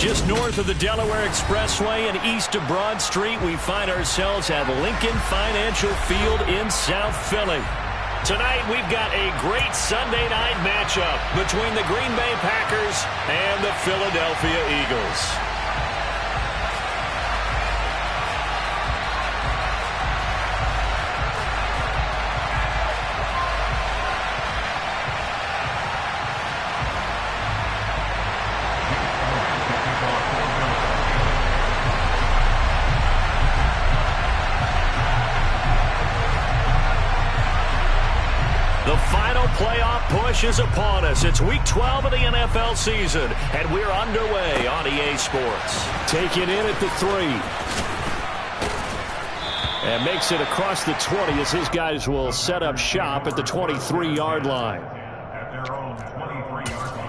Just north of the Delaware Expressway and east of Broad Street, we find ourselves at Lincoln Financial Field in South Philly. Tonight, we've got a great Sunday night matchup between the Green Bay Packers and the Philadelphia Eagles. The final playoff push is upon us. It's Week 12 of the NFL season, and we're underway on EA Sports. Taking in at the 3. And makes it across the 20 as his guys will set up shop at the 23-yard line. At their own 23-yard line.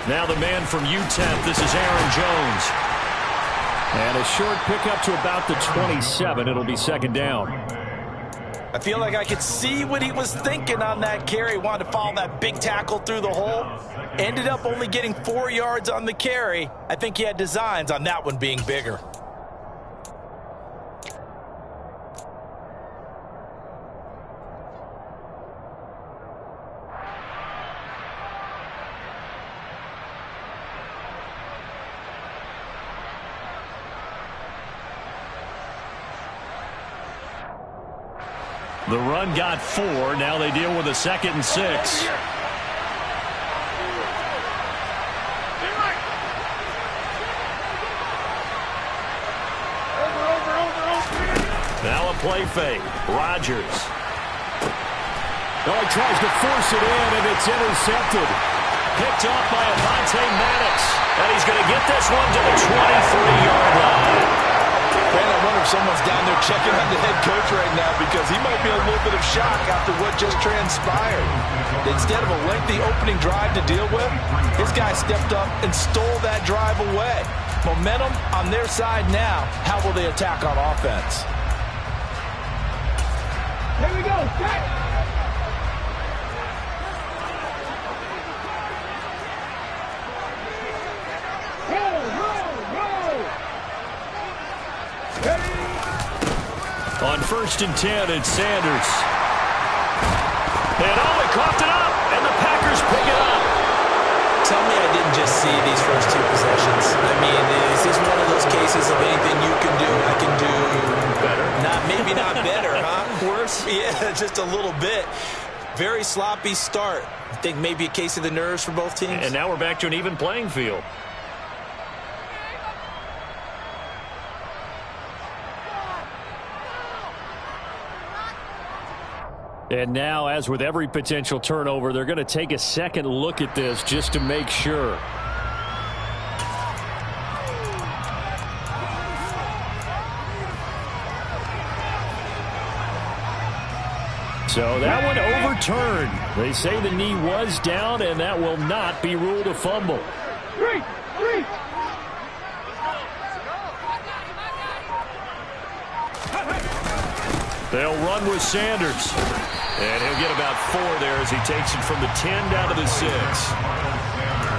Now the man from UTEP, this is Aaron Jones. And a short pickup to about the 27. It'll be second down. I feel like I could see what he was thinking on that carry. Wanted to follow that big tackle through the hole. Ended up only getting 4 yards on the carry. I think he had designs on that one being bigger. The run got 4. Now they deal with a 2nd and 6. Now a play fake. Rodgers. Oh, he tries to force it in, and it's intercepted. Picked off by Avonte Maddox. And he's going to get this one to the 23-yard line. Man, I wonder if someone's down there checking on the head coach right now because he might be in a little bit of shock after what just transpired. Instead of a lengthy opening drive to deal with, his guy stepped up and stole that drive away. Momentum on their side now. How will they attack on offense? Here we go. On 1st and 10, it's Sanders. And he coughed it up, and the Packers pick it up. Tell me I didn't just see these first 2 possessions. I mean, is this one of those cases of anything you can do, I can do better? Maybe not better, huh? Worse? Yeah, just a little bit. Very sloppy start. I think maybe a case of the nerves for both teams. And now we're back to an even playing field. And now, as with every potential turnover, they're going to take a second look at this just to make sure. So that one overturned. They say the knee was down, and that will not be ruled a fumble. Three. They'll run with Sanders. And he'll get about 4 there as he takes it from the 10 down to the 6.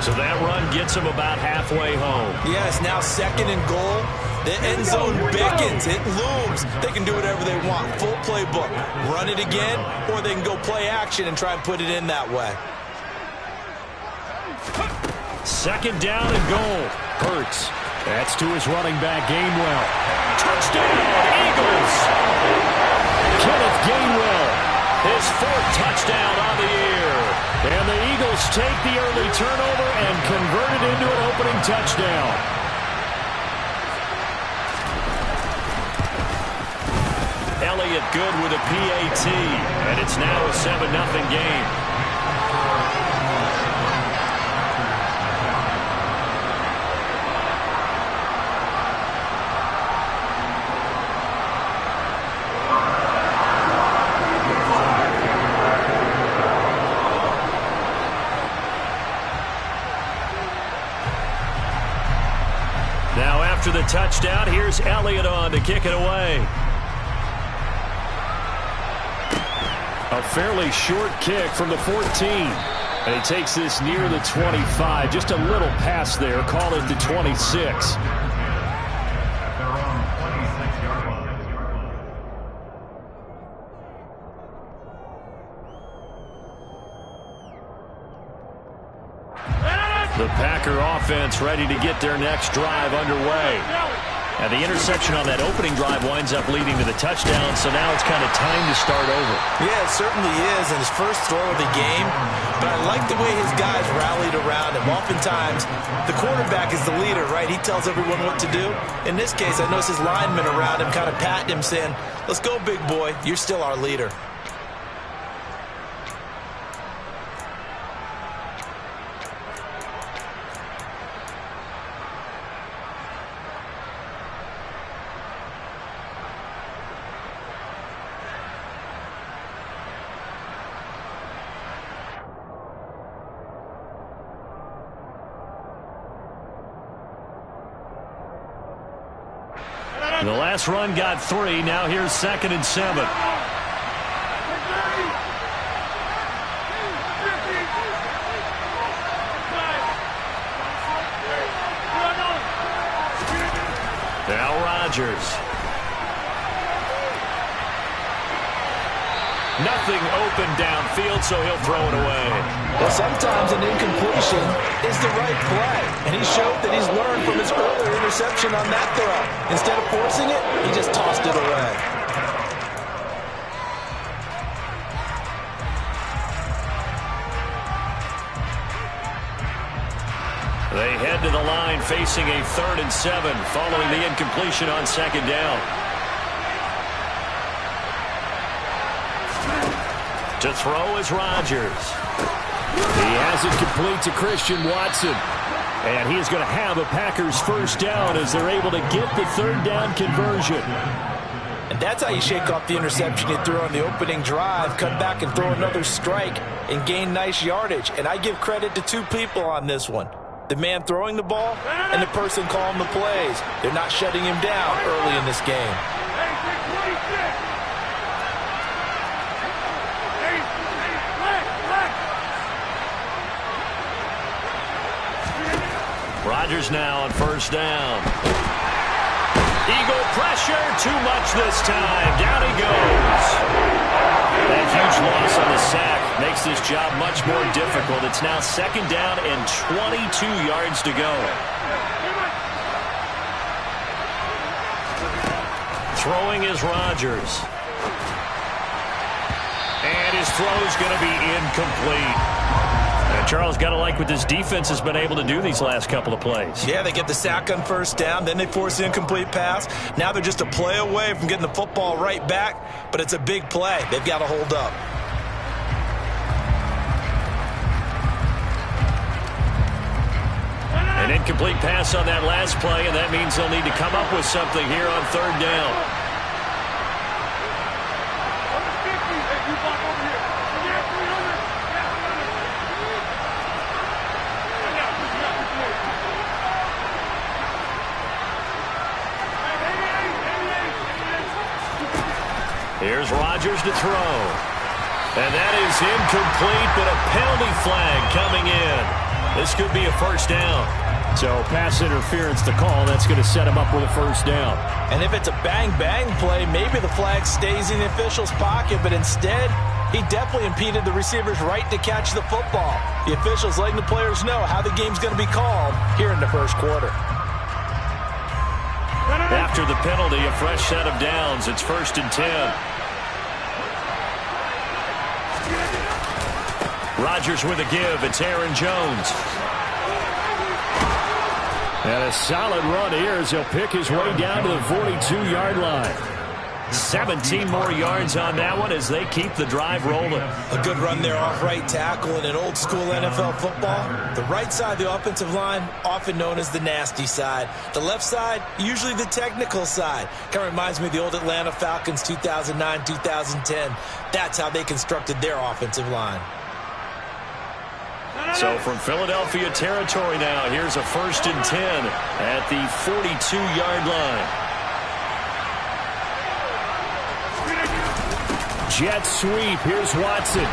So that run gets him about halfway home. Yes, now 2nd and goal. The end zone beckons. It looms. They can do whatever they want. Full playbook. Run it again, or they can go play action and try and put it in that way. 2nd down and goal. Hurts. That's to his running back, Gainwell. Touchdown, Eagles! Kenneth Gainwell, his 4th touchdown on the year. And the Eagles take the early turnover and convert it into an opening touchdown. Elliott good with a PAT, and it's now a 7-0 game. After the touchdown, here's Elliott on to kick it away. A fairly short kick from the 14. And he takes this near the 25. Just a little pass there. Call it the 26. The Packer offense ready to get their next drive underway. And the interception on that opening drive winds up leading to the touchdown, so now it's kind of time to start over. Yeah, it certainly is, and his first throw of the game. But I like the way his guys rallied around him. Oftentimes, the quarterback is the leader, right? He tells everyone what to do. In this case, I notice his linemen around him kind of patting him, saying, "Let's go, big boy. You're still our leader." The last run got 3. Now here's 2nd and 7. Now Rodgers. Nothing open downfield, so he'll throw it away. Well, sometimes an incompletion is the right play, and he showed that he's learned from his earlier interception on that throw. Instead of forcing it, he just tossed it away. They head to the line facing a 3rd and 7 following the incompletion on 2nd down. To throw is Rodgers. He has it complete to Christian Watson. And he is going to have a Packers first down as they're able to get the 3rd down conversion. And that's how you shake off the interception you threw on the opening drive, come back and throw another strike and gain nice yardage. And I give credit to 2 people on this one. The man throwing the ball and the person calling the plays. They're not shutting him down early in this game. Rodgers now on 1st down. Eagle pressure, too much this time. Down he goes. That huge loss on the sack makes this job much more difficult. It's now 2nd down and 22 yards to go. Throwing is Rodgers. And his throw's going to be incomplete. And Charles, got to like what this defense has been able to do these last couple of plays. Yeah, they get the sack on 1st down, then they force the incomplete pass. Now they're just a play away from getting the football right back, but it's a big play. They've got to hold up. An incomplete pass on that last play, and that means they'll need to come up with something here on 3rd down. Here's Rodgers to throw. And that is incomplete, but a penalty flag coming in. This could be a 1st down. So pass interference to call. That's going to set him up with a 1st down. And if it's a bang-bang play, maybe the flag stays in the official's pocket, but instead, he definitely impeded the receiver's right to catch the football. The officials letting the players know how the game's going to be called here in the 1st quarter. After the penalty, a fresh set of downs. It's 1st and 10. Rodgers with a give. It's Aaron Jones. And a solid run here as he'll pick his way down to the 42-yard line. 17 more yards on that one as they keep the drive rolling. A good run there off right tackle in an old-school NFL football. The right side of the offensive line, often known as the nasty side. The left side, usually the technical side. Kind of reminds me of the old Atlanta Falcons 2009-2010. That's how they constructed their offensive line. So from Philadelphia territory now, here's a 1st and 10 at the 42-yard line. Jet sweep. Here's Watson.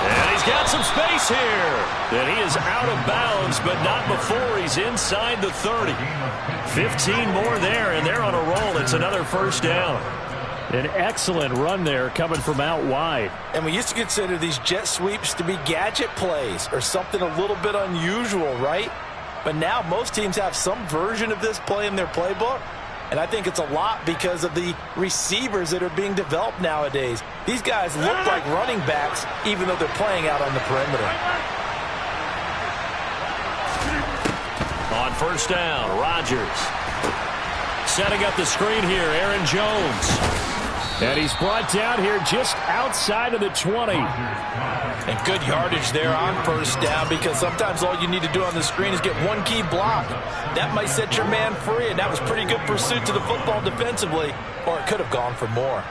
And he's got some space here. And he is out of bounds, but not before he's inside the 30. 15 more there, and they're on a roll. It's another 1st down. An excellent run there coming from out wide. And we used to consider these jet sweeps to be gadget plays or something a little bit unusual, right? But now most teams have some version of this play in their playbook. And I think it's a lot because of the receivers that are being developed nowadays. These guys look like running backs even though they're playing out on the perimeter. On 1st down, Rodgers. Setting up the screen here, Aaron Jones. And he's brought down here just outside of the 20. And good yardage there on 1st down because sometimes all you need to do on the screen is get one key block. That might set your man free, and that was pretty good pursuit to the football defensively, or it could have gone for more.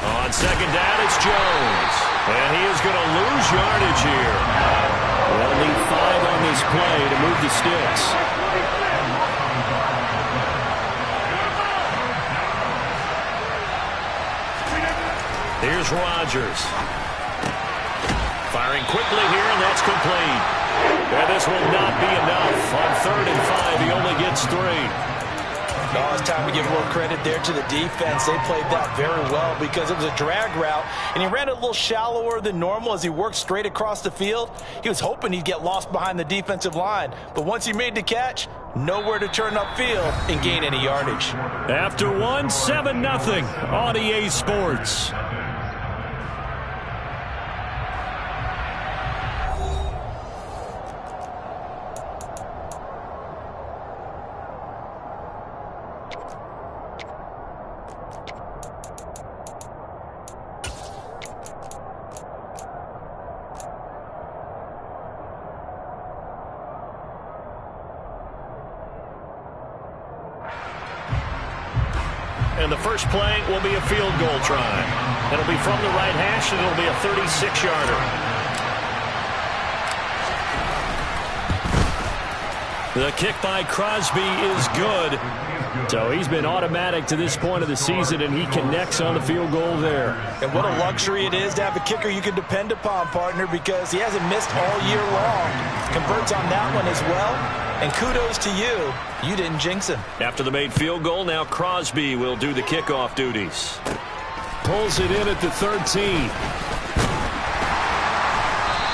On 2nd down, it's Jones. And he is going to lose yardage here. They'll need 5 on this play to move the sticks. Here's Rodgers. Firing quickly here, and that's complete. And this will not be enough. On 3rd and 5, he only gets 3. Oh, it's time to give a little credit there to the defense. They played that very well because it was a drag route, and he ran it a little shallower than normal as he worked straight across the field. He was hoping he'd get lost behind the defensive line, but once he made the catch, nowhere to turn upfield and gain any yardage. After 1, 7-0 on EA Sports. And the first play will be a field goal try. It'll be from the right hash, and it'll be a 36-yarder. The kick by Crosby is good. So he's been automatic to this point of the season, and he connects on the field goal there. And what a luxury it is to have a kicker you can depend upon, partner, because he hasn't missed all year long. Converts on that one as well. And kudos to you. You didn't jinx him. After the made field goal, now Crosby will do the kickoff duties. Pulls it in at the 13.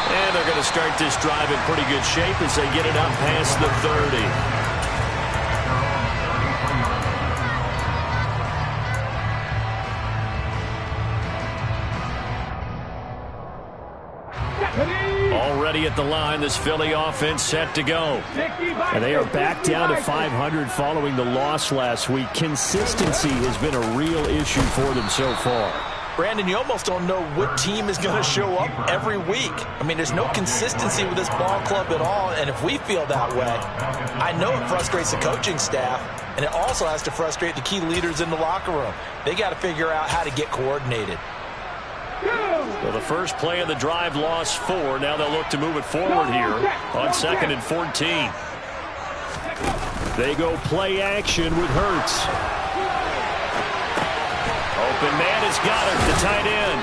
And they're going to start this drive in pretty good shape as they get it up past the 30. Already at the line, this Philly offense set to go. And they are back down to 500 following the loss last week. Consistency has been a real issue for them so far. Brandon, you almost don't know what team is going to show up every week. I mean, there's no consistency with this ball club at all, and if we feel that way, I know it frustrates the coaching staff, and it also has to frustrate the key leaders in the locker room. They got to figure out how to get coordinated. Well, the first play of the drive lost 4. Now they'll look to move it forward here on 2nd and 14. They go play action with Hurts. Open man has got it, the tight end.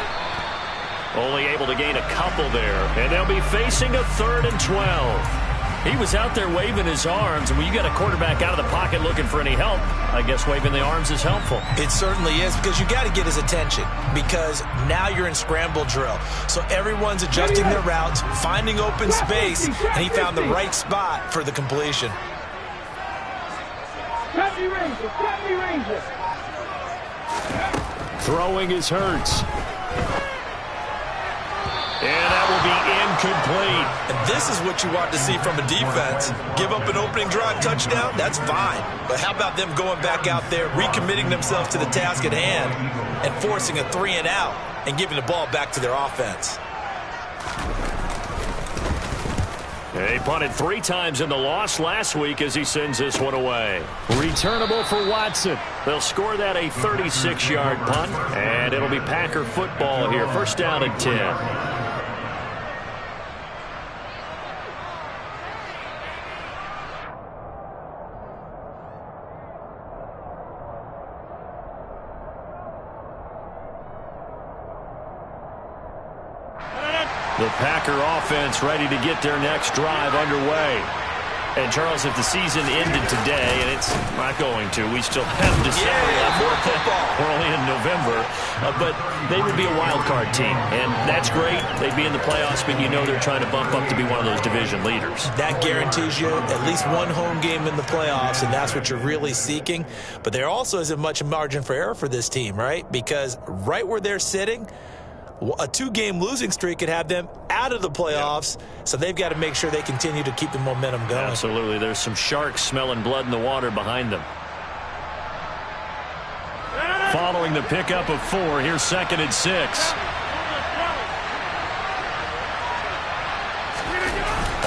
Only able to gain a couple there. And they'll be facing a 3rd and 12. He was out there waving his arms, and when you got a quarterback out of the pocket looking for any help, I guess waving the arms is helpful. It certainly is, because you got to get his attention, because now you're in scramble drill. So everyone's adjusting their routes, finding open space, and he found the right spot for the completion. Throwing is Hurts. And that will be incomplete. And this is what you want to see from a defense. Give up an opening drive touchdown, that's fine. But how about them going back out there, recommitting themselves to the task at hand, and forcing a 3-and-out and giving the ball back to their offense? They punted 3 times in the loss last week as he sends this one away. Returnable for Watson. They'll score that a 36-yard punt, and it'll be Packer football here. First down and 10. The Packer offense ready to get their next drive underway. And, Charles, if the season ended today, and it's not going to, we still have December left. More football. We're only in November. But they would be a wild card team. And that's great. They'd be in the playoffs, but you know they're trying to bump up to be one of those division leaders. That guarantees you at least one home game in the playoffs, and that's what you're really seeking. But there also isn't much margin for error for this team, right? Because right where they're sitting, a 2-game losing streak could have them out of the playoffs, so they've got to make sure they continue to keep the momentum going. Absolutely. There's some sharks smelling blood in the water behind them. Following the pickup of 4, here's 2nd and 6.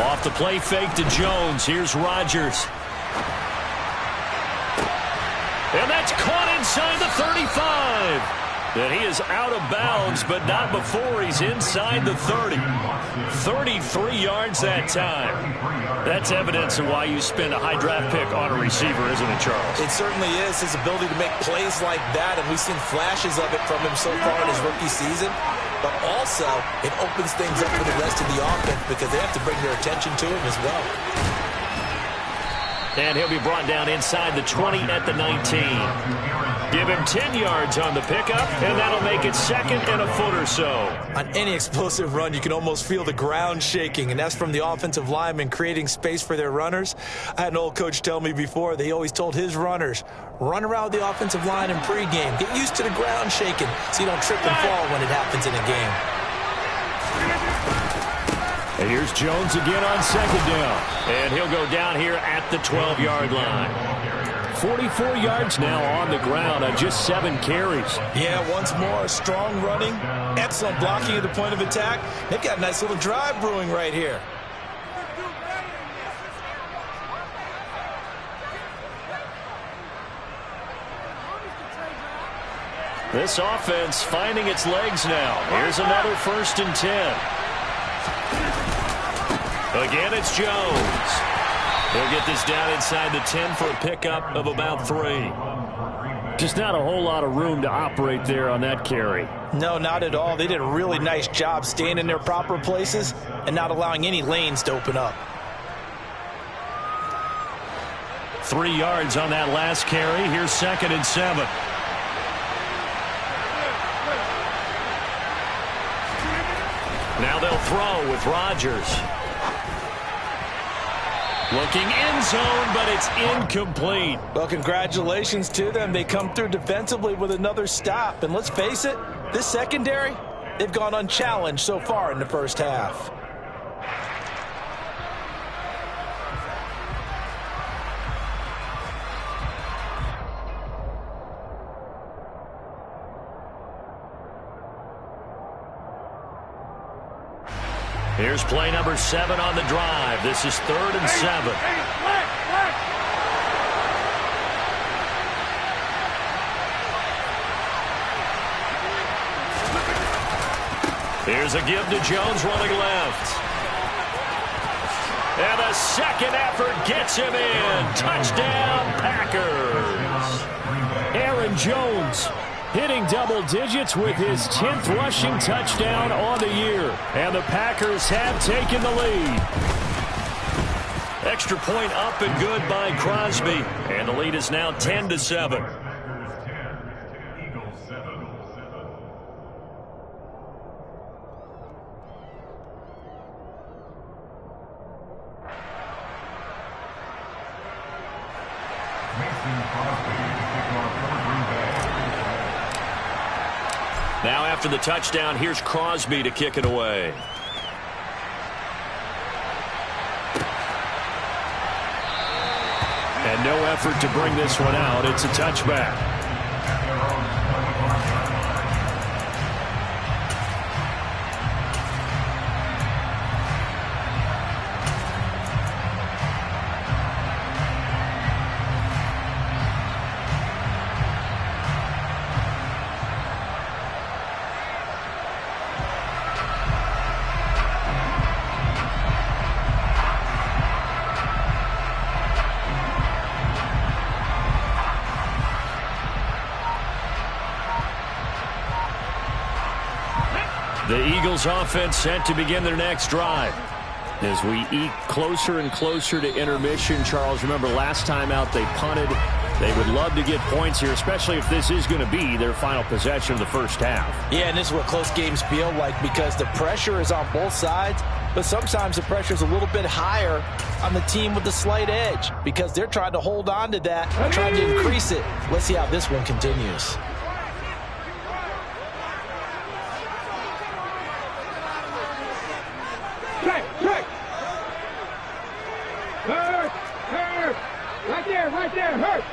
Off the play fake to Jones. Here's Rodgers. And that's caught inside the 35. And he is out of bounds, but not before he's inside the 30. 33 yards that time. That's evidence of why you spend a high draft pick on a receiver, isn't it, Charles? It certainly is. His ability to make plays like that, and we've seen flashes of it from him so far in his rookie season. But also, it opens things up for the rest of the offense because they have to bring their attention to him as well. And he'll be brought down inside the 20 at the 19. Give him 10 yards on the pickup, and that'll make it 2nd and a foot or so. On any explosive run, you can almost feel the ground shaking, and that's from the offensive linemen creating space for their runners. I had an old coach tell me before, they always told his runners, run around the offensive line in pregame. Get used to the ground shaking so you don't trip and fall when it happens in a game. And here's Jones again on 2nd down. And he'll go down here at the 12-yard line. 44 yards now on the ground on just 7 carries. Yeah, once more, strong running, excellent blocking at the point of attack. They've got a nice little drive brewing right here. This offense finding its legs now. Here's another 1st and 10. Again, it's Jones. He'll get this down inside the 10 for a pickup of about 3. Just not a whole lot of room to operate there on that carry. No, not at all. They did a really nice job staying in their proper places and not allowing any lanes to open up. 3 yards on that last carry. Here's 2nd and 7. Now they'll throw with Rodgers. Looking end zone, but it's incomplete. Well, congratulations to them. They come through defensively with another stop. And let's face it, this secondary, they've gone unchallenged so far in the first half. Here's play number 7 on the drive. This is 3rd and 7. Here's a give to Jones running left. And a second effort gets him in. Touchdown, Packers. Aaron Jones hitting double digits with his 10th rushing touchdown on the year. And the Packers have taken the lead. Extra point up and good by Crosby. And the lead is now 10-7. Now after the touchdown, here's Crosby to kick it away. And no effort to bring this one out. It's a touchback. Eagles offense set to begin their next drive. As we eke closer and closer to intermission, Charles, remember last time out they punted. They would love to get points here, especially if this is going to be their final possession of the first half. Yeah, and this is what close games feel like because the pressure is on both sides, but sometimes the pressure is a little bit higher on the team with the slight edge because they're trying to hold on to that, trying to increase it. Let's see how this one continues. Check. Hurt. Right there, hurt.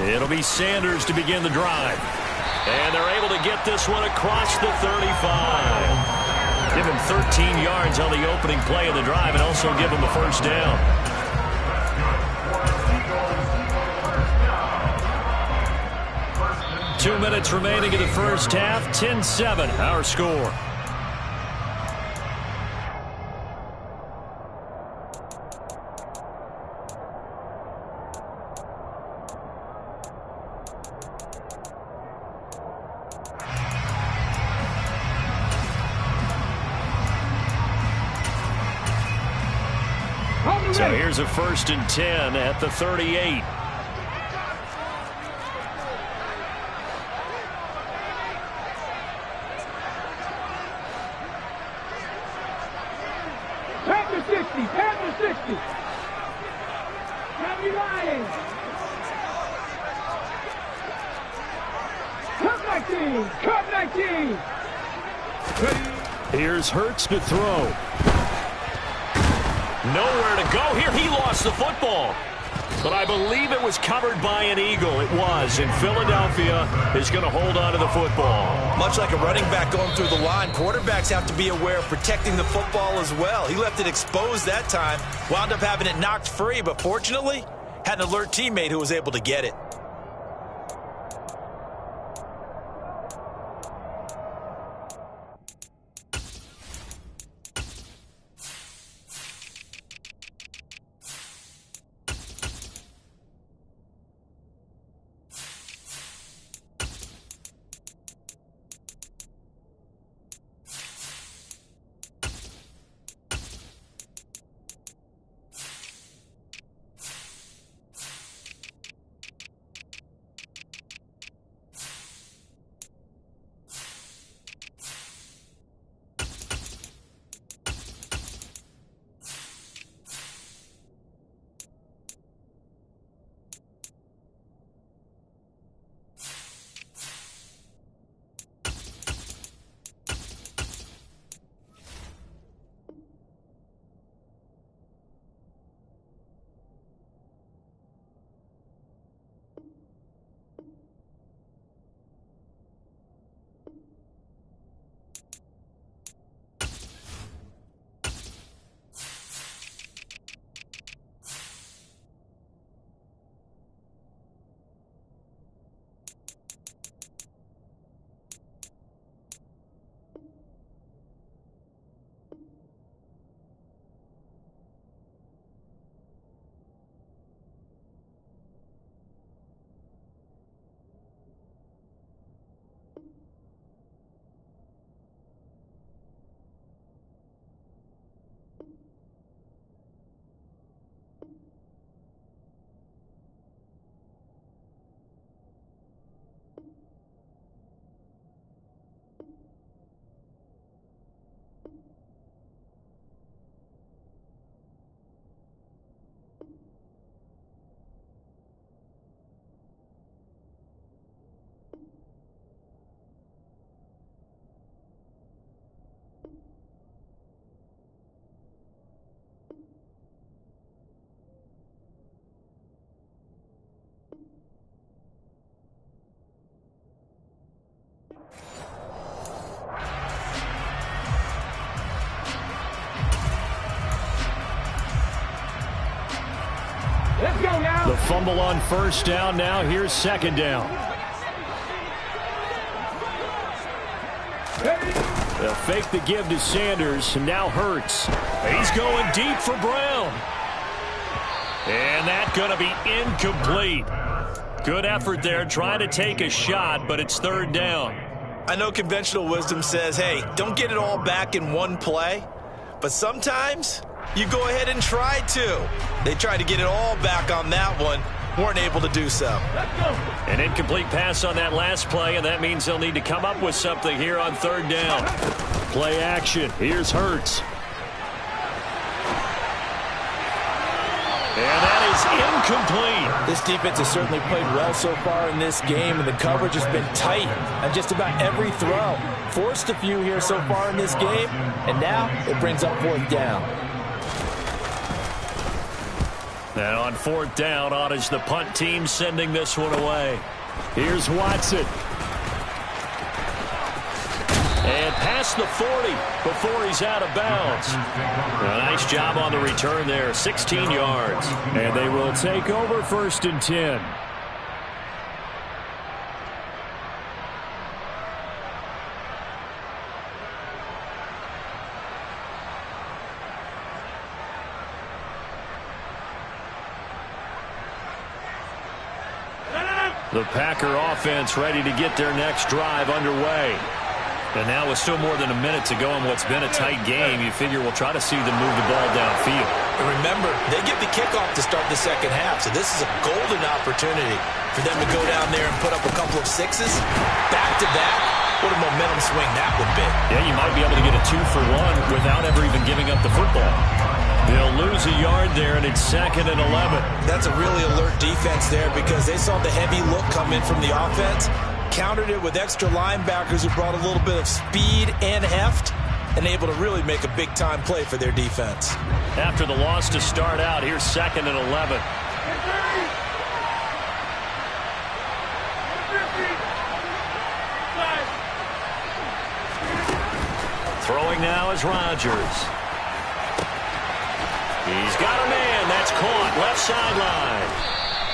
It'll be Sanders to begin the drive. And they're able to get this one across the 35. Give him 13 yards on the opening play of the drive and also give him the first down. Two minutes remaining in the first half. 10-7, our score. So here's a 1st and 10 at the 38. Pass the 60. Heavy line. Cut 19. Here's Hurts to throw. Nowhere to go here. He lost the football. But I believe it was covered by an Eagle. It was. And Philadelphia is going to hold on to the football. Much like a running back going through the line, quarterbacks have to be aware of protecting the football as well. He left it exposed that time, wound up having it knocked free, but fortunately, had an alert teammate who was able to get it. Let's go now. The fumble on first down. Now here's second down. They'll fake the give to Sanders, and now Hurts. He's going deep for Brown. And that's going to be incomplete. Good effort there, trying to take a shot, but it's third down. I know conventional wisdom says, hey, don't get it all back in one play. But sometimes you go ahead and try to. They tried to get it all back on that one. Weren't able to do so. An incomplete pass on that last play, and that means they'll need to come up with something here on third down. Play action. Here's Hurts. And that is incomplete. This defense has certainly played well so far in this game, and the coverage has been tight on just about every throw. Forced a few here so far in this game, and now it brings up fourth down. Now on fourth down, on is the punt team sending this one away. Here's Watson. And past the 40 before he's out of bounds. A nice job on the return there, 16 yards. And they will take over 1st and 10. The Packer offense ready to get their next drive underway. And now with still more than a minute to go in what's been a tight game, you figure we'll try to see them move the ball downfield. And remember, they get the kickoff to start the second half, so this is a golden opportunity for them to go down there and put up a couple of sixes. Back-to-back, what a momentum swing that would be. Yeah, you might be able to get a 2-for-1 without ever even giving up the football. They'll lose a yard there, and it's 2nd and 11. That's a really alert defense there because they saw the heavy look come in from the offense, countered it with extra linebackers who brought a little bit of speed and heft, and able to really make a big-time play for their defense. After the loss to start out, here's 2nd and 11. Throwing now is Rodgers. He's got a man. That's caught. Left sideline.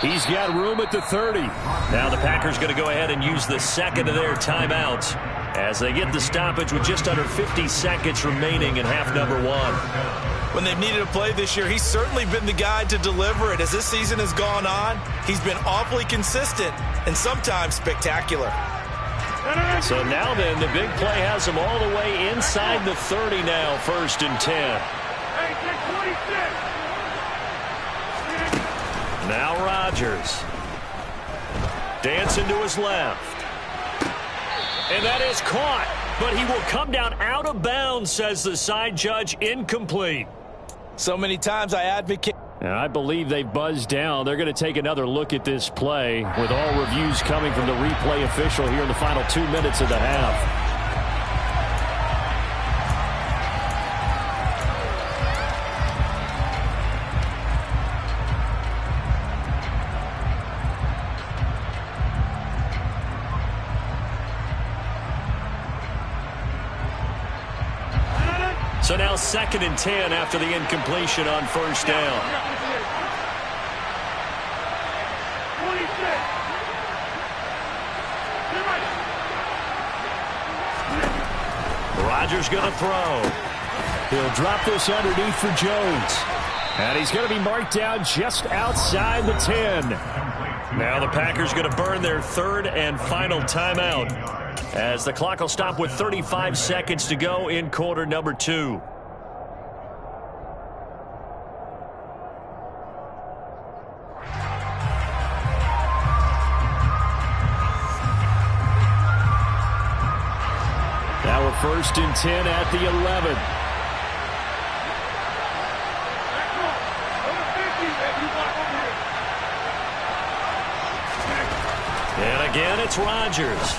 He's got room at the 30. Now the Packers going to go ahead and use the second of their timeouts as they get the stoppage with just under 50 seconds remaining in half number 1. When they've needed a play this year, he's certainly been the guy to deliver it. As this season has gone on, he's been awfully consistent and sometimes spectacular. So now then, the big play has them all the way inside the 30 now, 1st and 10. Now Rodgers. Dancing to his left. And that is caught. But he will come down out of bounds, says the side judge. Incomplete. So many times I advocate. And I believe they buzzed down. They're going to take another look at this play with all reviews coming from the replay official here in the final 2 minutes of the half. So now 2nd and 10 after the incompletion on 1st down. 26. Rodgers going to throw. He'll drop this underneath for Jones. And he's going to be marked down just outside the 10. Now the Packers going to burn their 3rd and final timeout, as the clock will stop with 35 seconds to go in quarter number 2. Now we're 1st and 10 at the 11. And again, it's Rodgers.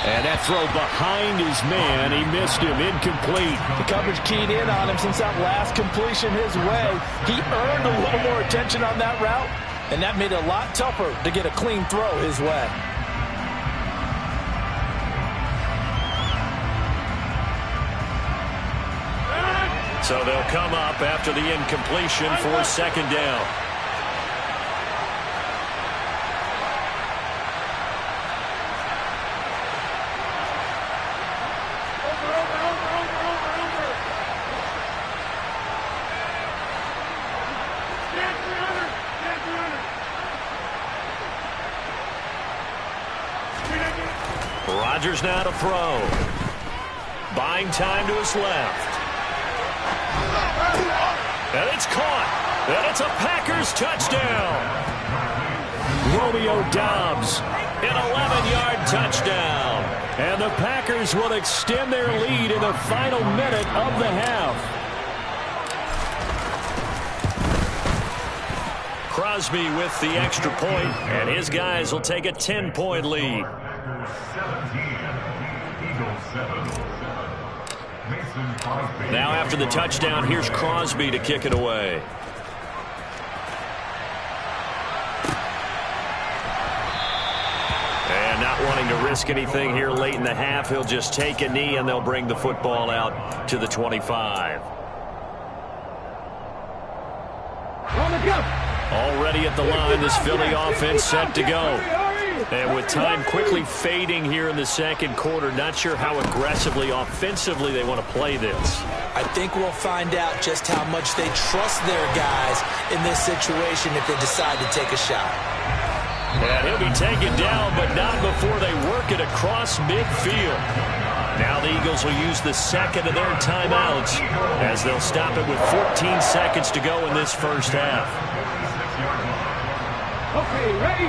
And that throw behind his man, he missed him, incomplete. The coverage keyed in on him since that last completion his way. He earned a little more attention on that route, and that made it a lot tougher to get a clean throw his way. So they'll come up after the incompletion for 2nd down. Rodgers now to throw. Buying time to his left. And it's caught. And it's a Packers touchdown. Romeo Doubs. An 11-yard touchdown. And the Packers will extend their lead in the final minute of the half. Crosby with the extra point, and his guys will take a 10-point lead. Now after the touchdown, here's Crosby to kick it away. And not wanting to risk anything here late in the half, he'll just take a knee and they'll bring the football out to the 25. On the go. Already at the line, this Philly offense set to go. And with time quickly fading here in the second quarter, not sure how aggressively, offensively they want to play this. I think we'll find out just how much they trust their guys in this situation if they decide to take a shot. And he'll be taken down, but not before they work it across midfield. Now the Eagles will use the second of their timeouts as they'll stop it with 14 seconds to go in this first half. Okay, ready?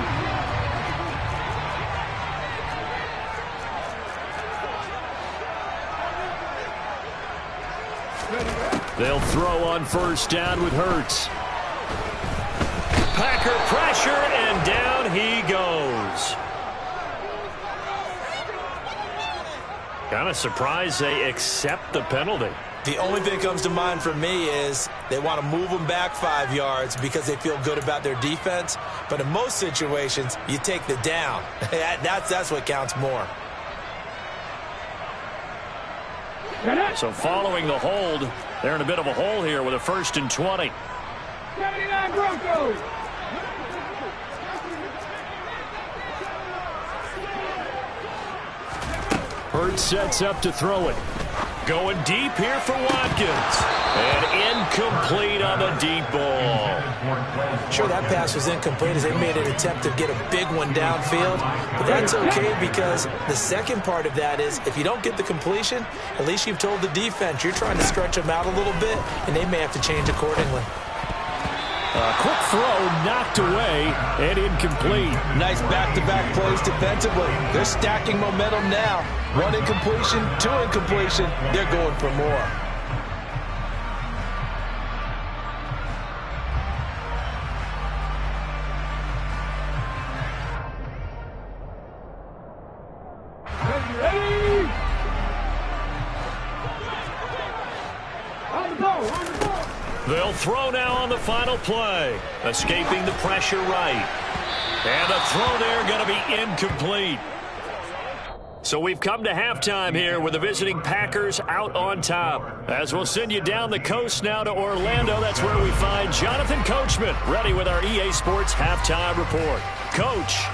They'll throw on first down with Hurts. Packer pressure, and down he goes. Kind of surprised they accept the penalty. The only thing that comes to mind for me is they want to move them back 5 yards because they feel good about their defense. But in most situations, you take the down. That's what counts more. So following the hold, they're in a bit of a hole here with a 1st and 20. 79 Broncos. Hurts sets up to throw it. Going deep here for Watkins. And incomplete on the deep ball. Sure, that pass was incomplete as they made an attempt to get a big one downfield. But that's okay because the second part of that is if you don't get the completion, at least you've told the defense you're trying to stretch them out a little bit, and they may have to change accordingly. A quick throw knocked away and incomplete. Nice back-to-back plays defensively. They're stacking momentum now. 1 incompletion, 2 incompletion. They're going for more. Ready? On the ball, on the ball. They'll throw now on the final play. Escaping the pressure right. And the throw there going to be incomplete. So we've come to halftime here with the visiting Packers out on top. As we'll send you down the coast now to Orlando, that's where we find Jonathan Coachman, ready with our EA Sports Halftime Report. Coach.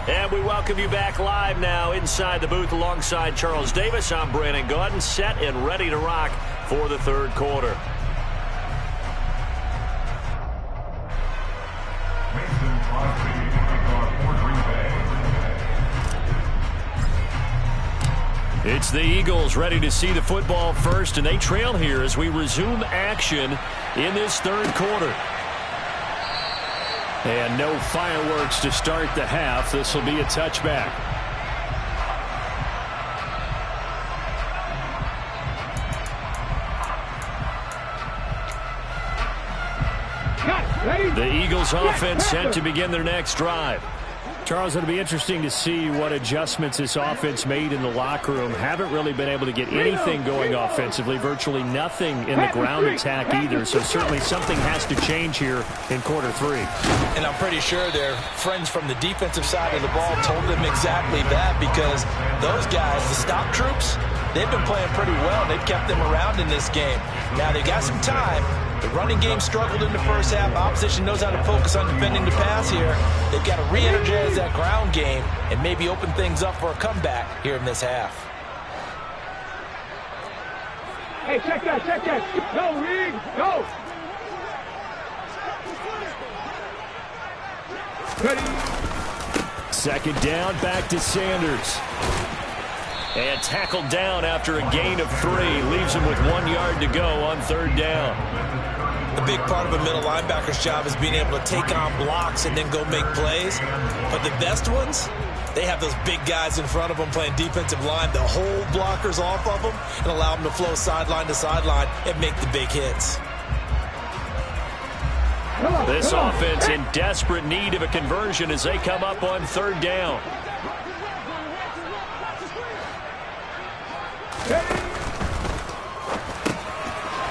And we welcome you back live now inside the booth alongside Charles Davis. I'm Brandon Gaudin, set and ready to rock for the third quarter. It's the Eagles ready to see the football first, and they trail here as we resume action in this third quarter. And no fireworks to start the half. This will be a touchback. Ready? The Eagles offense set to begin their next drive. Charles, it'll be interesting to see what adjustments this offense made in the locker room. Haven't really been able to get anything going offensively, virtually nothing in the ground attack either. So certainly something has to change here in quarter 3. And I'm pretty sure their friends from the defensive side of the ball told them exactly that, because those guys, the stop troops, they've been playing pretty well. They've kept them around in this game. Now they've got some time. The running game struggled in the first half. Opposition knows how to focus on defending the pass here. They've got to re-energize that ground game and maybe open things up for a comeback here in this half. Hey, check that, check that. Go, Reed, go. Ready. Second down, back to Sanders. And tackled down after a gain of 3. Leaves him with 1 yard to go on third down. The big part of a middle linebacker's job is being able to take on blocks and then go make plays. But the best ones, they have those big guys in front of them playing defensive line that hold blockers off of them and allow them to flow sideline to sideline and make the big hits. This offense in desperate need of a conversion as they come up on third down.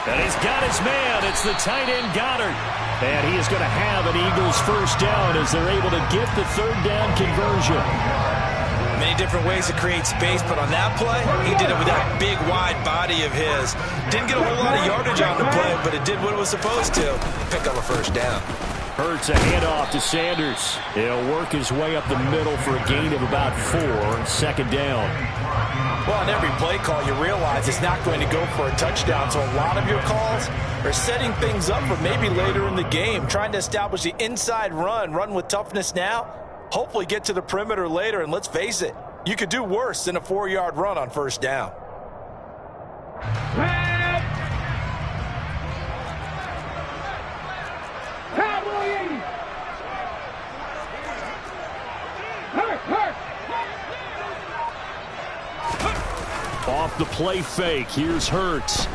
And he's got his man. It's the tight end, Goddard. And he is going to have an Eagles first down as they're able to get the third down conversion. Many different ways to create space, but on that play, he did it with that big, wide body of his. Didn't get a whole lot of yardage on the play, but it did what it was supposed to. Pick up a first down. Hurts a handoff to Sanders. He'll work his way up the middle for a gain of about 4. Second down. Well, on every play call, you realize it's not going to go for a touchdown, so a lot of your calls are setting things up for maybe later in the game, trying to establish the inside run with toughness now, hopefully get to the perimeter later, and let's face it, you could do worse than a 4-yard run on first down. Off the play fake, here's Hurts.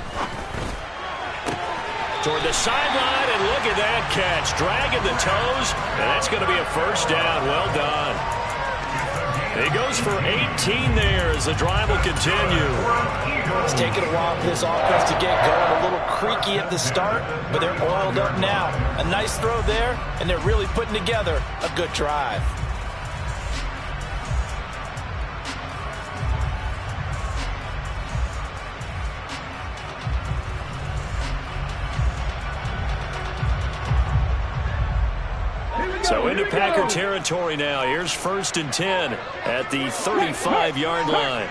Toward the sideline, and look at that catch. Dragging the toes, and that's going to be a first down. Well done. He goes for 18 there as the drive will continue. It's taken a while for this offense to get going. A little creaky at the start, but they're oiled up now. A nice throw there, and they're really putting together a good drive. So into Packer territory now. Here's 1st and 10 at the 35-yard line.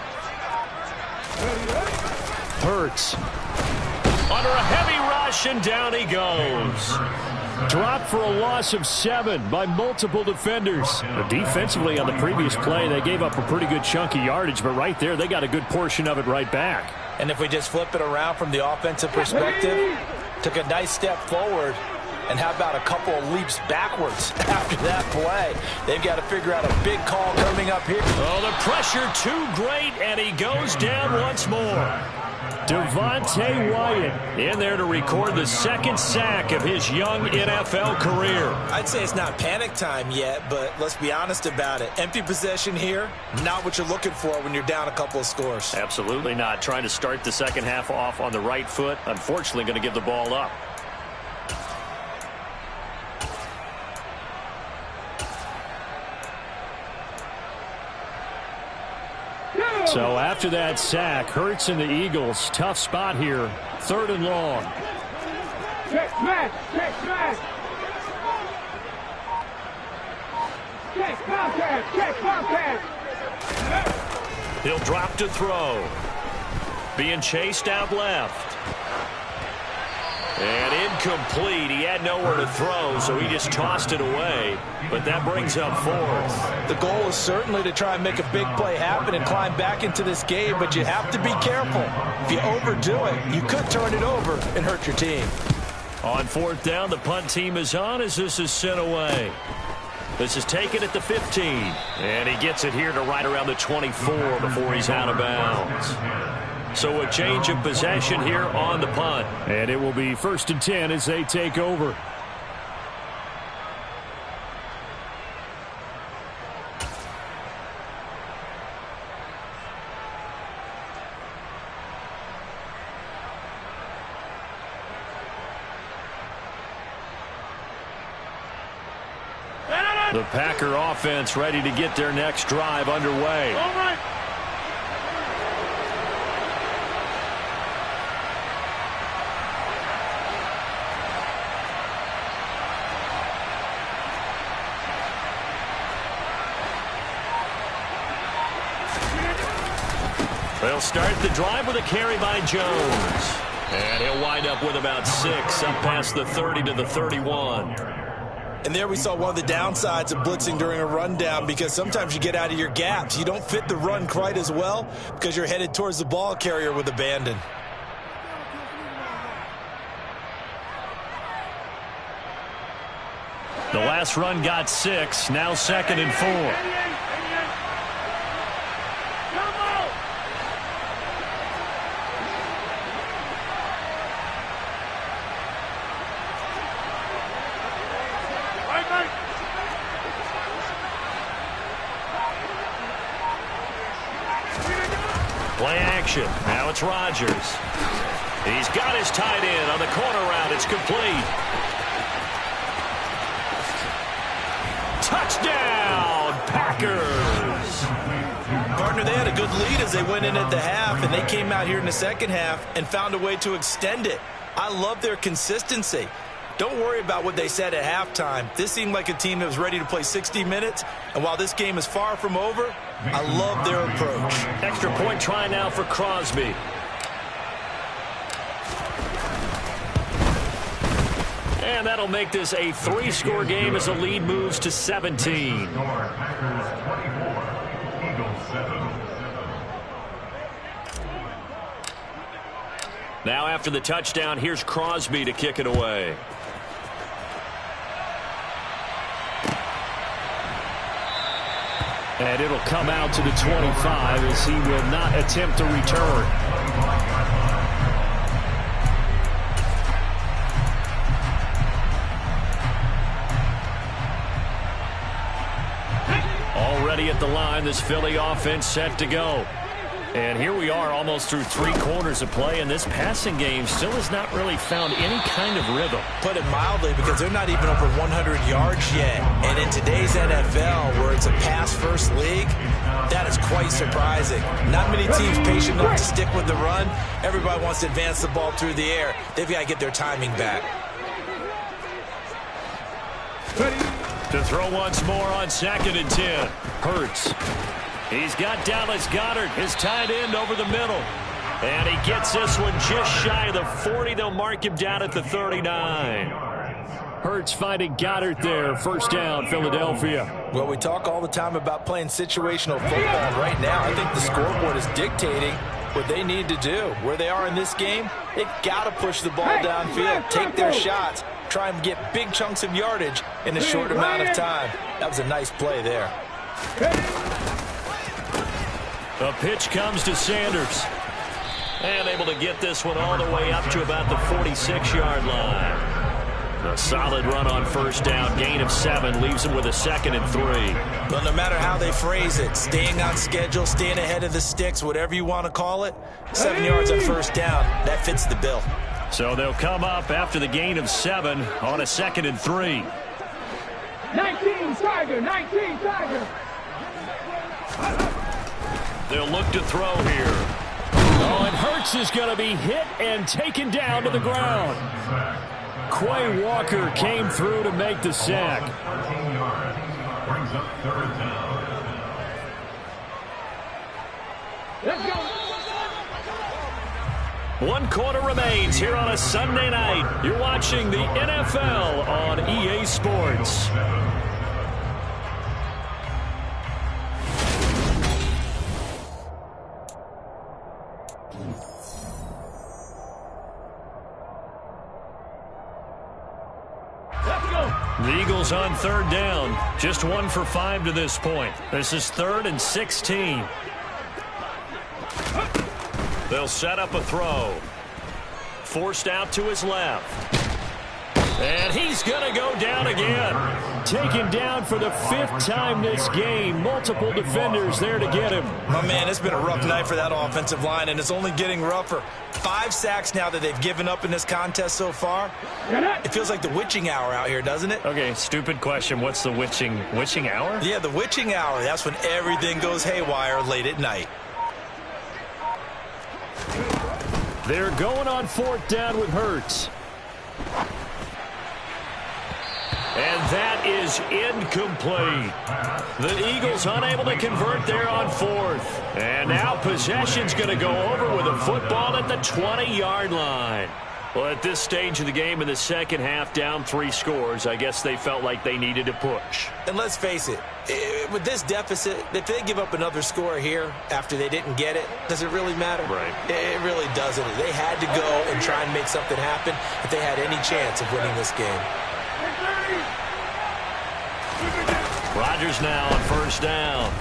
Hurts. Under a heavy rush, and down he goes. Dropped for a loss of 7 by multiple defenders. Defensively on the previous play, they gave up a pretty good chunk of yardage, but right there, they got a good portion of it right back. And if we just flip it around from the offensive perspective, took a nice step forward, and how about a couple of leaps backwards after that play? They've got to figure out a big call coming up here. Oh, the pressure too great, and he goes down once more. Devontae Wyatt in there to record the 2nd sack of his young NFL career. I'd say it's not panic time yet, but let's be honest about it. Empty possession here, not what you're looking for when you're down a couple of scores. Absolutely not. Trying to start the second half off on the right foot. Unfortunately, going to give the ball up. So after that sack, Hurts and the Eagles, tough spot here. 3rd and long. Check smash, check smash. Check contact, check contact. He'll drop to throw. Being chased out left. And incomplete. He had nowhere to throw, so he just tossed it away. But that brings up 4th. The goal is certainly to try and make a big play happen and climb back into this game, but you have to be careful. If you overdo it, you could turn it over and hurt your team. On 4th down, the punt team is on as this is sent away. This is taken at the 15. And he gets it here to right around the 24 before he's out of bounds. So a change of possession here on the punt. And it will be 1st and 10 as they take over. The Packer offense ready to get their next drive underway. All right. They'll start the drive with a carry by Jones. And he'll wind up with about 6, up past the 30 to the 31. And there we saw one of the downsides of blitzing during a rundown, because sometimes you get out of your gaps. You don't fit the run quite as well because you're headed towards the ball carrier with abandon. The last run got 6, now 2nd and 4. Play action. Now it's Rodgers. He's got his tight end on the corner route. It's complete. Touchdown, Packers. Partner, they had a good lead as they went in at the half, and they came out here in the second half and found a way to extend it. I love their consistency. Don't worry about what they said at halftime. This seemed like a team that was ready to play 60 minutes, and while this game is far from over, I love their approach. Extra point try now for Crosby. And that'll make this a 3-score game as the lead moves to 17. Now after the touchdown, here's Crosby to kick it away. And it'll come out to the 25 as he will not attempt to return. Already at the line, this Philly offense set to go. And here we are almost through 3 quarters of play, and this passing game still has not really found any kind of rhythm. Put it mildly, because they're not even over 100 yards yet. And in today's NFL, where it's a pass-first league, that is quite surprising. Not many teams patient enough to stick with the run. Everybody wants to advance the ball through the air. They've got to get their timing back. To throw once more on 2nd and 10. Hurts. He's got Dallas Goedert, his tight end, over the middle. And he gets this one just shy of the 40. They'll mark him down at the 39. Hurts finding Goddard there. First down, Philadelphia. Well, we talk all the time about playing situational football. Right now, I think the scoreboard is dictating what they need to do. Where they are in this game, they've got to push the ball downfield, take their shots, try and get big chunks of yardage in a short amount of time. That was a nice play there. The pitch comes to Sanders. And able to get this one all the way up to about the 46-yard line. A solid run on first down. Gain of 7 leaves him with a 2nd and 3. Well, no matter how they phrase it, staying on schedule, staying ahead of the sticks, whatever you want to call it, 7 yards on first down, that fits the bill. So they'll come up after the gain of 7 on a 2nd and 3. 19 Tiger, 19 Tiger. They'll look to throw here. Oh, and Hurts is going to be hit and taken down to the ground. Quay Walker came through to make the sack. Brings up 3rd down. Let's go. 1 quarter remains here on a Sunday night. You're watching the NFL on EA Sports. The Eagles on 3rd down. Just 1 for 5 to this point. This is 3rd and 16. They'll set up a throw. Forced out to his left. And he's going to go down again. Taken down for the 5th time this game. Multiple defenders there to get him. Oh, man, it's been a rough night for that offensive line, and it's only getting rougher. 5 sacks now that they've given up in this contest so far. It feels like the witching hour out here, doesn't it? Okay, stupid question. What's the witching hour? Yeah, the witching hour. That's when everything goes haywire late at night. They're going on 4th down with Hurts. And that is incomplete. The Eagles unable to convert there on 4th. And now possession's going to go over with a football at the 20-yard line. Well, at this stage of the game in the second half, down 3 scores, I guess they felt like they needed to push. And let's face it, with this deficit, if they give up another score here after they didn't get it, does it really matter? Right. It really doesn't. They had to go and try and make something happen if they had any chance of winning this game. Rodgers now on 1st down.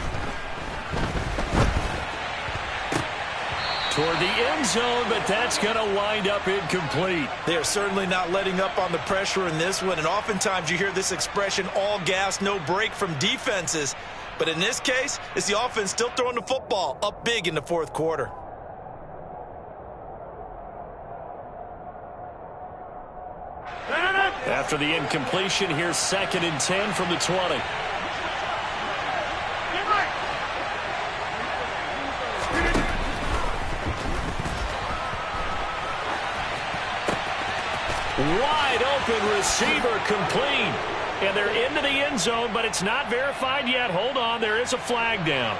Toward the end zone, but that's going to wind up incomplete. They are certainly not letting up on the pressure in this one, and oftentimes you hear this expression, all gas, no break from defenses. But in this case, it's the offense still throwing the football up big in the 4th quarter. After the incompletion, here's 2nd and 10 from the 20. Wide open receiver complete. And they're into the end zone, but it's not verified yet. Hold on, there is a flag down.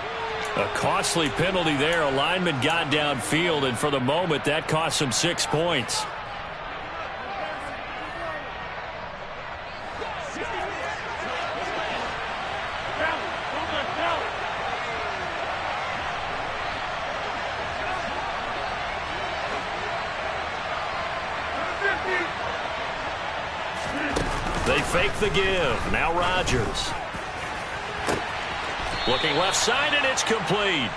A costly penalty there. A lineman got downfield, and for the moment, that cost him 6 points. They fake the give. Now Rodgers. Looking left side, and it's complete.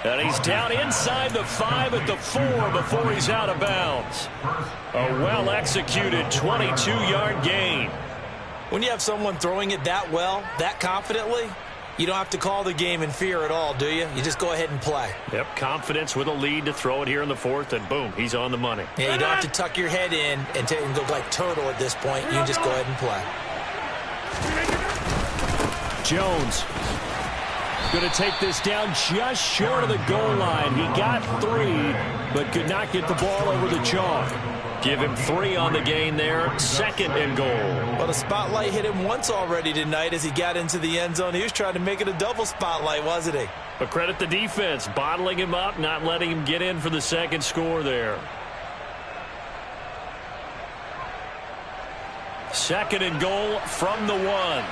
And he's down inside the 5 at the 4 before he's out of bounds. A well-executed 22-yard gain. When you have someone throwing it that well, that confidently, you don't have to call the game in fear at all, do you? You just go ahead and play. Yep, confidence with a lead to throw it here in the 4th, and boom, he's on the money. Yeah, you don't have to tuck your head in and go like turtle at this point. You just go ahead and play. Jones going to take this down just short of the goal line. He got 3, but could not get the ball over the chalk. Give him 3 on the gain there. 2nd and goal. Well, the spotlight hit him once already tonight as he got into the end zone. He was trying to make it a double spotlight, wasn't he? But credit the defense, bottling him up, not letting him get in for the 2nd score there. 2nd and goal from the 1.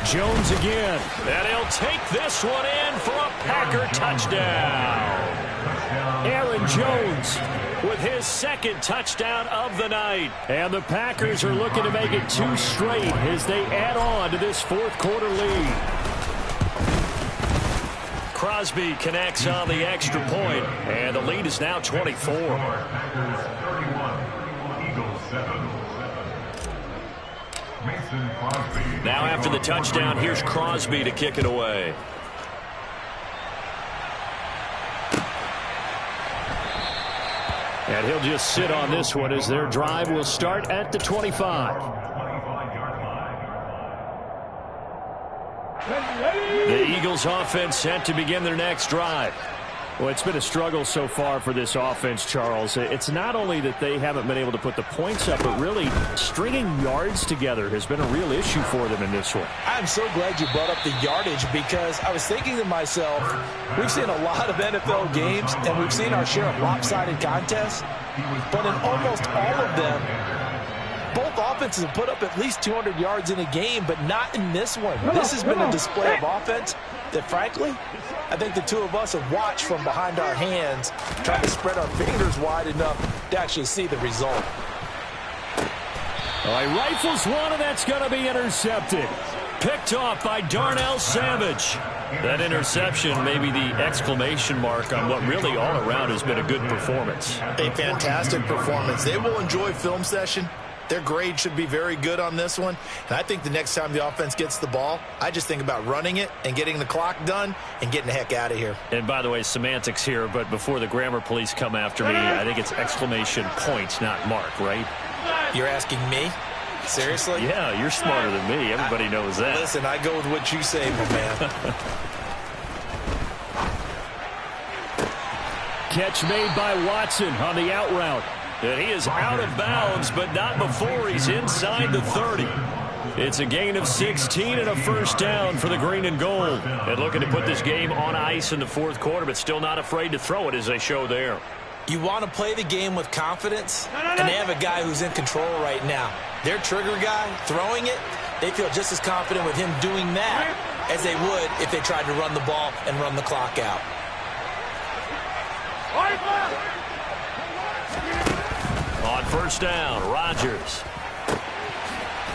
Jones again. And he'll take this one in for a Packer touchdown. Aaron Jones with his 2nd touchdown of the night. And the Packers are looking to make it 2 straight as they add on to this 4th quarter lead. Crosby connects on the extra point, and the lead is now 24. Packers 31, Eagles 7. Now after the touchdown, here's Crosby to kick it away. And he'll just sit on this one as their drive will start at the 25. The Eagles offense set to begin their next drive. Well, it's been a struggle so far for this offense, Charles. It's not only that they haven't been able to put the points up, but really stringing yards together has been a real issue for them in this one. I'm so glad you brought up the yardage because I was thinking to myself, we've seen a lot of NFL games and we've seen our share of lopsided contests, but in almost all of them, both offenses have put up at least 200 yards in a game, but not in this one. This has been a display of offense that, frankly, I think the two of us have watched from behind our hands, trying to spread our fingers wide enough to actually see the result. All right, rifles one, and that's going to be intercepted. Picked off by Darnell Savage. That interception may be the exclamation mark on what really all around has been a good performance. A fantastic performance. They will enjoy film session. Their grade should be very good on this one. And I think the next time the offense gets the ball, I just think about running it and getting the clock done and getting the heck out of here. And by the way, semantics here, but before the grammar police come after me, I think it's exclamation point, not mark, right? You're asking me? Seriously? Yeah, you're smarter than me. Everybody knows that. Listen, I go with what you say, my man. Catch made by Watson on the out route. And he is out of bounds, but not before he's inside the 30. It's a gain of 16 and a first down for the green and gold. And looking to put this game on ice in the fourth quarter, but still not afraid to throw it as they show there. You want to play the game with confidence, and they have a guy who's in control right now. Their trigger guy, throwing it, they feel just as confident with him doing that as they would if they tried to run the ball and run the clock out. On first down, Rodgers.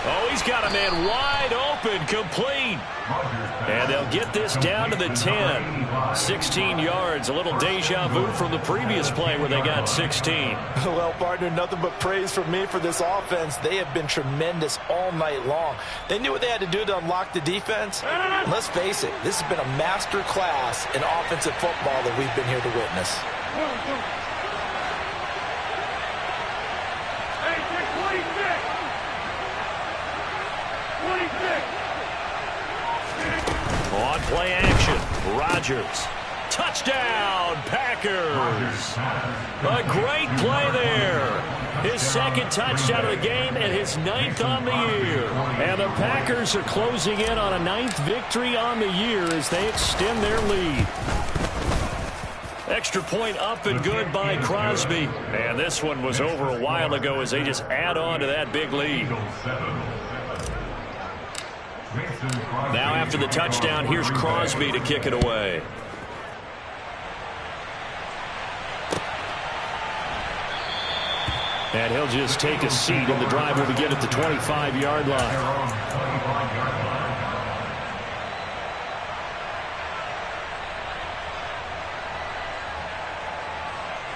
Oh, he's got a man wide open, complete. And they'll get this down to the 10. 16 yards, a little deja vu from the previous play where they got 16. Well, partner, nothing but praise from me for this offense. They have been tremendous all night long. They knew what they had to do to unlock the defense. And let's face it, this has been a master class in offensive football that we've been here to witness. On play action, Rodgers. Touchdown, Packers. A great play there. His second touchdown of the game and his 9th on the year. And the Packers are closing in on a 9th victory on the year as they extend their lead. Extra point up and good by Crosby. And this one was over a while ago as they just add on to that big lead. Now after the touchdown, here's Crosby to kick it away. And he'll just take a seat, and the drive will begin at the 25-yard line.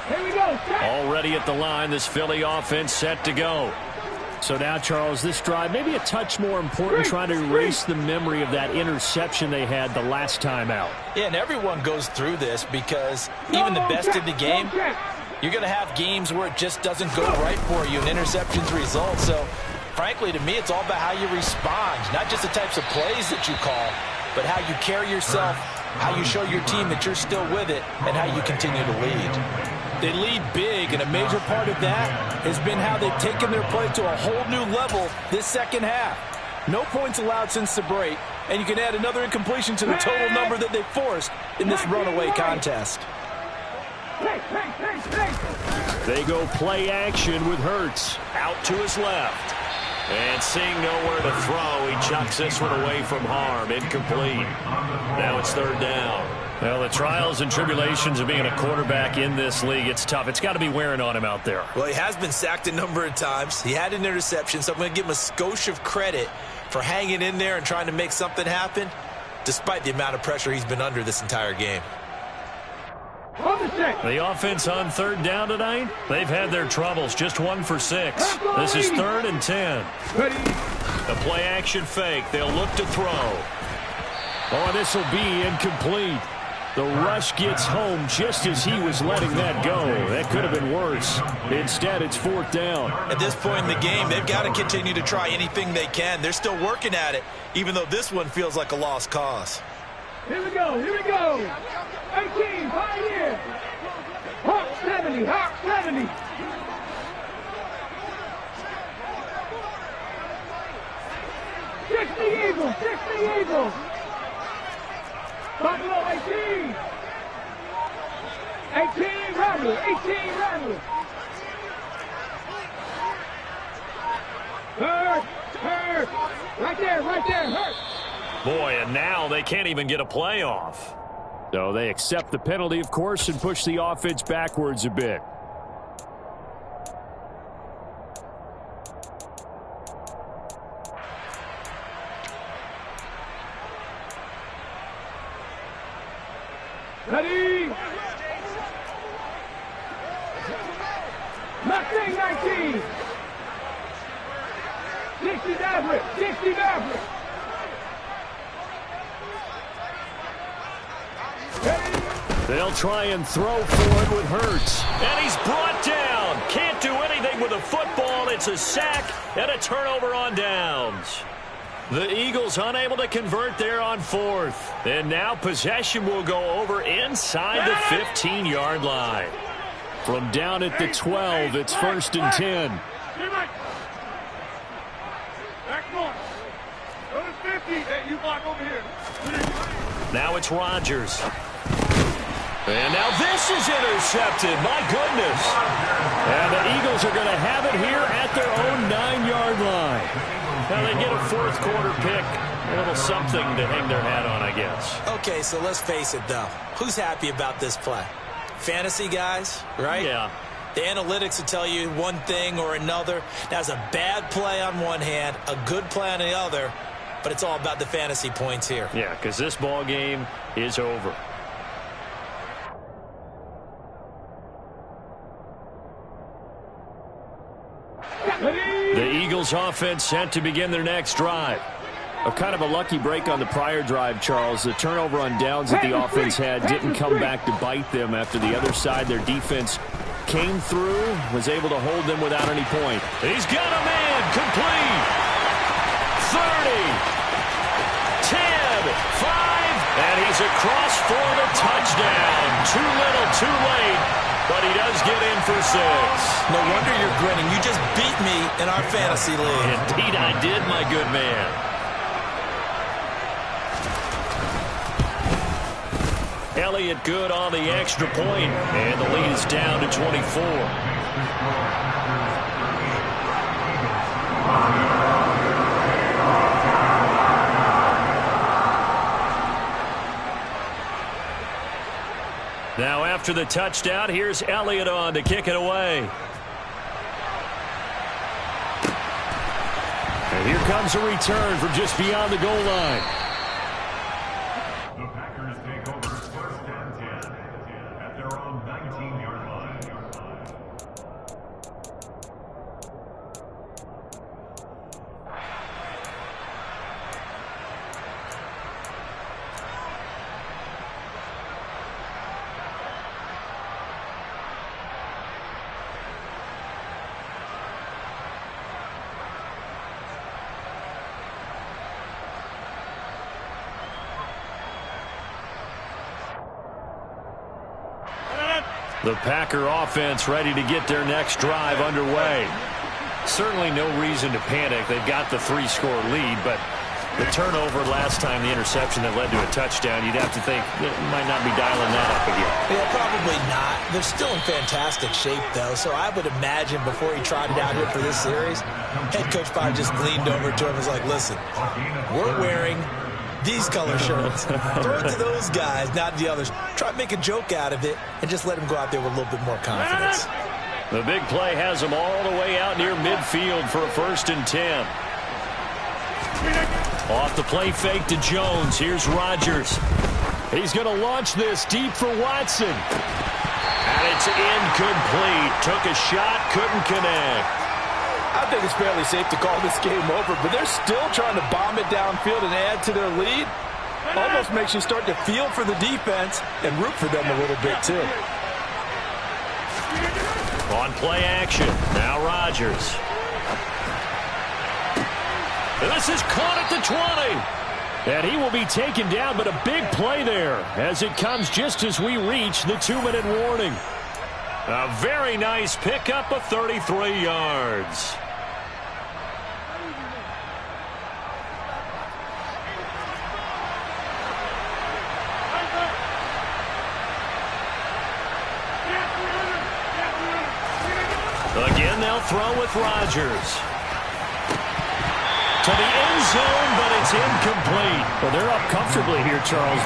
Here we go. Already at the line, this Philly offense set to go. So now, Charles, this drive maybe a touch more important, trying to erase the memory of that interception they had the last time out. Yeah, and everyone goes through this because even the best in the game, you're going to have games where it just doesn't go right for you and interceptions result. So, frankly, to me, it's all about how you respond, not just the types of plays that you call, but how you carry yourself, how you show your team that you're still with it, and how you continue to lead. They lead big, and a major part of that has been how they've taken their play to a whole new level this second half. No points allowed since the break, and you can add another incompletion to the total number that they forced in this runaway contest. They go play action with Hurts. Out to his left. And seeing nowhere to throw, he chucks this one away from harm. Incomplete. Now it's third down. Well, the trials and tribulations of being a quarterback in this league, it's tough. It's got to be wearing on him out there. Well, he has been sacked a number of times. He had an interception, so I'm going to give him a skosh of credit for hanging in there and trying to make something happen, despite the amount of pressure he's been under this entire game. The offense on third down tonight, they've had their troubles. Just 1 for 6. This is 3rd and 10. The play action fake. They'll look to throw. Oh, this will be incomplete. The rush gets home just as he was letting that go. That could have been worse. Instead, it's 4th down. At this point in the game, they've got to continue to try anything they can. They're still working at it, even though this one feels like a lost cause. Here we go. Here we go. 18, Pioneer. Hawk 70. Hawk 70. Eagles. 60 Eagles. Buffalo 18. 18 Rebels. 18 Rebels. Hurt. Right there. Hurt. Boy, and now they can't even get a playoff. So they accept the penalty, of course, and push the offense backwards a bit. Ready? Mustang 19. 60 Maverick. 60 Maverick. They'll try and throw for it with Hurts. And he's brought down. Can't do anything with a football. It's a sack and a turnover on downs. The Eagles unable to convert there on fourth. And now possession will go over inside the 15-yard line. From down at the 12, it's 1st and 10. Now it's Rodgers. And now this is intercepted. My goodness. And the Eagles are going to have it here at their own 9-yard line. Now they get a fourth quarter pick. A little something to hang their hat on, I guess. Okay, so let's face it, though. Who's happy about this play? Fantasy guys, right? Yeah. The analytics will tell you one thing or another. That's a bad play on one hand, a good play on the other, but it's all about the fantasy points here. Yeah, because this ball game is over. The Eagles offense set to begin their next drive. Kind of a lucky break on the prior drive, Charles. The turnover on downs that the offense had didn't come back to bite them after the other side. Their defense came through, was able to hold them without any point. He's got a man, complete. 30, 10, 5, and he's across for the touchdown. Too little, too late, but he does get in for 6. No wonder you're grinning. You just beat me in our fantasy league. Indeed I did, my good man. Elliott good on the extra point, and the lead is down to 24. Now after the touchdown, here's Elliott on to kick it away. And here comes a return from just beyond the goal line. The Packers take over 1st and 10 at their own 19-yard line. The Packer offense ready to get their next drive underway. Certainly no reason to panic. They've got the 3-score lead, but the turnover last time, the interception that led to a touchdown, you'd have to think it might not be dialing that up again. Yeah, probably not. They're still in fantastic shape, though, so I would imagine before he trotted out here for this series, head coach probably just leaned over to him and was like, listen, we're wearing these color shirts. Throw it to those guys, not the others. Try to make a joke out of it and just let them go out there with a little bit more confidence. The big play has them all the way out near midfield for a 1st and 10. Off the play fake to Jones. Here's Rodgers. He's going to launch this deep for Watson. And it's incomplete. Took a shot, couldn't connect. I think it's fairly safe to call this game over, but they're still trying to bomb it downfield and add to their lead. Almost makes you start to feel for the defense and root for them a little bit, too. On play action, now Rodgers. This is caught at the 20. And he will be taken down, but a big play there as it comes just as we reach the 2-minute warning. A very nice pickup of 33 yards. Again, they'll throw with Rodgers. To the end zone, but it's incomplete. Well, they're up comfortably here, Charles.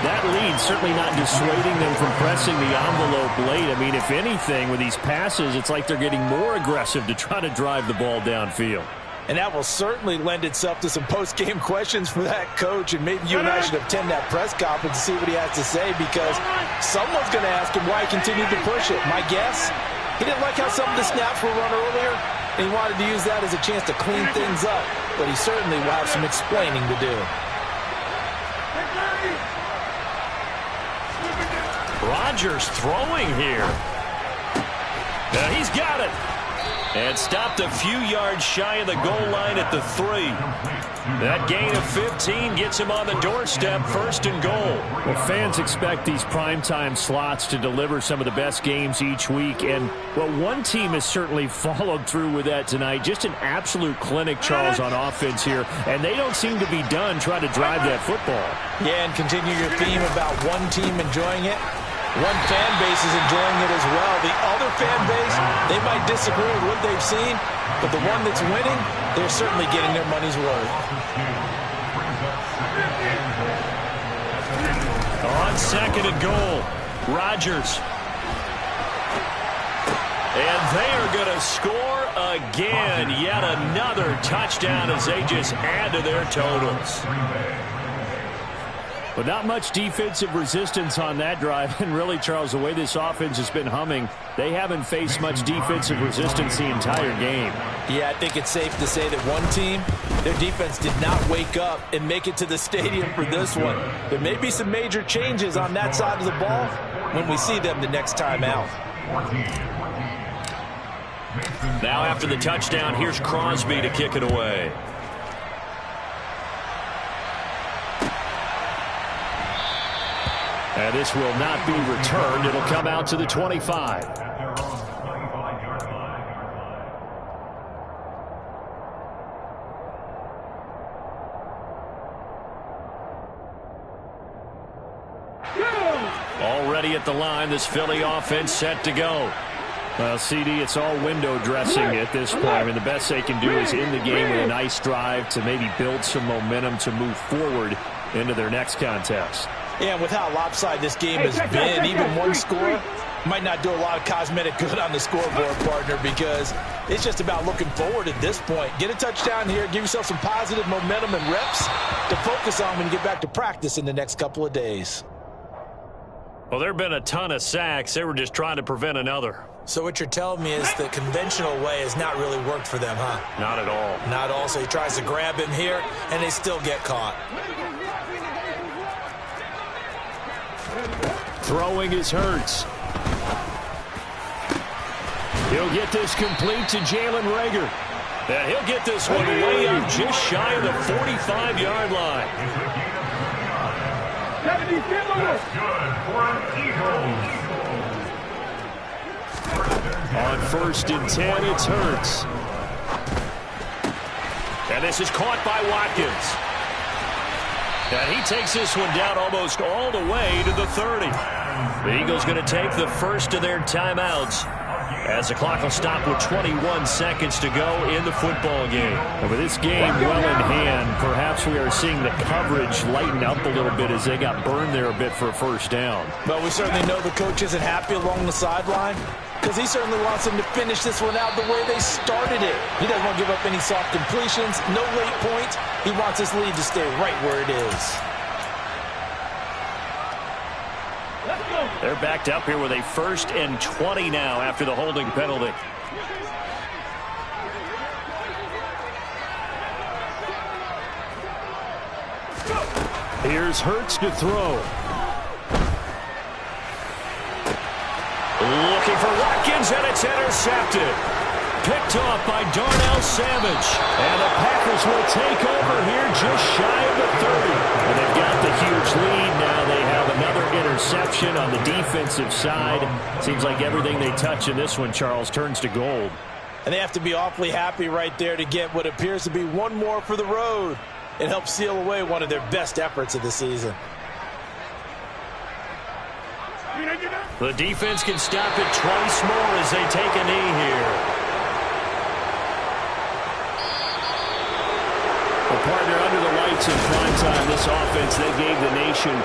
That lead certainly not dissuading them from pressing the envelope late. I mean, if anything, with these passes, it's like they're getting more aggressive to try to drive the ball downfield. And that will certainly lend itself to some post-game questions for that coach. And maybe you and I should attend that press conference to see what he has to say, because someone's going to ask him why he continued to push it. My guess, he didn't like how some of the snaps were run earlier, and he wanted to use that as a chance to clean things up. But he certainly will have some explaining to do. Rodgers throwing here. Now he's got it. And stopped a few yards shy of the goal line at the 3. That gain of 15 gets him on the doorstep, 1st and goal. Well, fans expect these primetime slots to deliver some of the best games each week. And, well, one team has certainly followed through with that tonight. Just an absolute clinic, Charles, on offense here. And they don't seem to be done trying to drive that football. Yeah, and continue your theme about one team enjoying it. One fan base is enjoying it as well. The other fan base, they might disagree with what they've seen, but the one that's winning, they're certainly getting their money's worth. On 2nd and goal, Rodgers. And they are going to score again. Yet another touchdown as they just add to their totals. But not much defensive resistance on that drive. And really, Charles, the way this offense has been humming, they haven't faced much defensive resistance the entire game. Yeah, I think it's safe to say that one team, their defense did not wake up and make it to the stadium for this one. There may be some major changes on that side of the ball when we see them the next time out. Now after the touchdown, here's Crosby to kick it away. And this will not be returned. It'll come out to the 25. Already at the line, this Philly offense set to go. Well, CD, it's all window dressing at this point. I mean, the best they can do is end the game with a nice drive to maybe build some momentum to move forward into their next contest. Yeah, and with how lopsided this game has been, even one score might not do a lot of cosmetic good on the scoreboard, partner, because it's just about looking forward at this point. Get a touchdown here, give yourself some positive momentum and reps to focus on when you get back to practice in the next couple of days. Well, there have been a ton of sacks. They were just trying to prevent another. So what you're telling me is the conventional way has not really worked for them, huh? Not at all. Not all. So he tries to grab him here, and they still get caught. Throwing is Hurts. He'll get this complete to Jalen Reagor. And he'll get this one way up just shy of the 45-yard line. On 1st and 10, it's Hurts. And this is caught by Watkins. And he takes this one down almost all the way to the 30. The Eagles going to take the first of their timeouts as the clock will stop with 21 seconds to go in the football game. And with this game well in hand, perhaps we are seeing the coverage lighten up a little bit as they got burned there a bit for a first down. But we certainly know the coach isn't happy along the sideline, because he certainly wants them to finish this one out the way they started it. He doesn't want to give up any soft completions, no late points. He wants his lead to stay right where it is. They're backed up here with a 1st and 20 now after the holding penalty. Here's Hurts to throw. Looking for Watkins, and it's intercepted. Picked off by Darnell Savage. And the Packers will take over here just shy of the 30. And they've got the huge lead. Now they have another interception on the defensive side. Seems like everything they touch in this one, Charles, turns to gold. And they have to be awfully happy right there to get what appears to be one more for the road. It helps seal away one of their best efforts of the season. The defense can stop it twice more as they take a knee here. Well, partner, under the lights in prime time, this offense, they gave the nation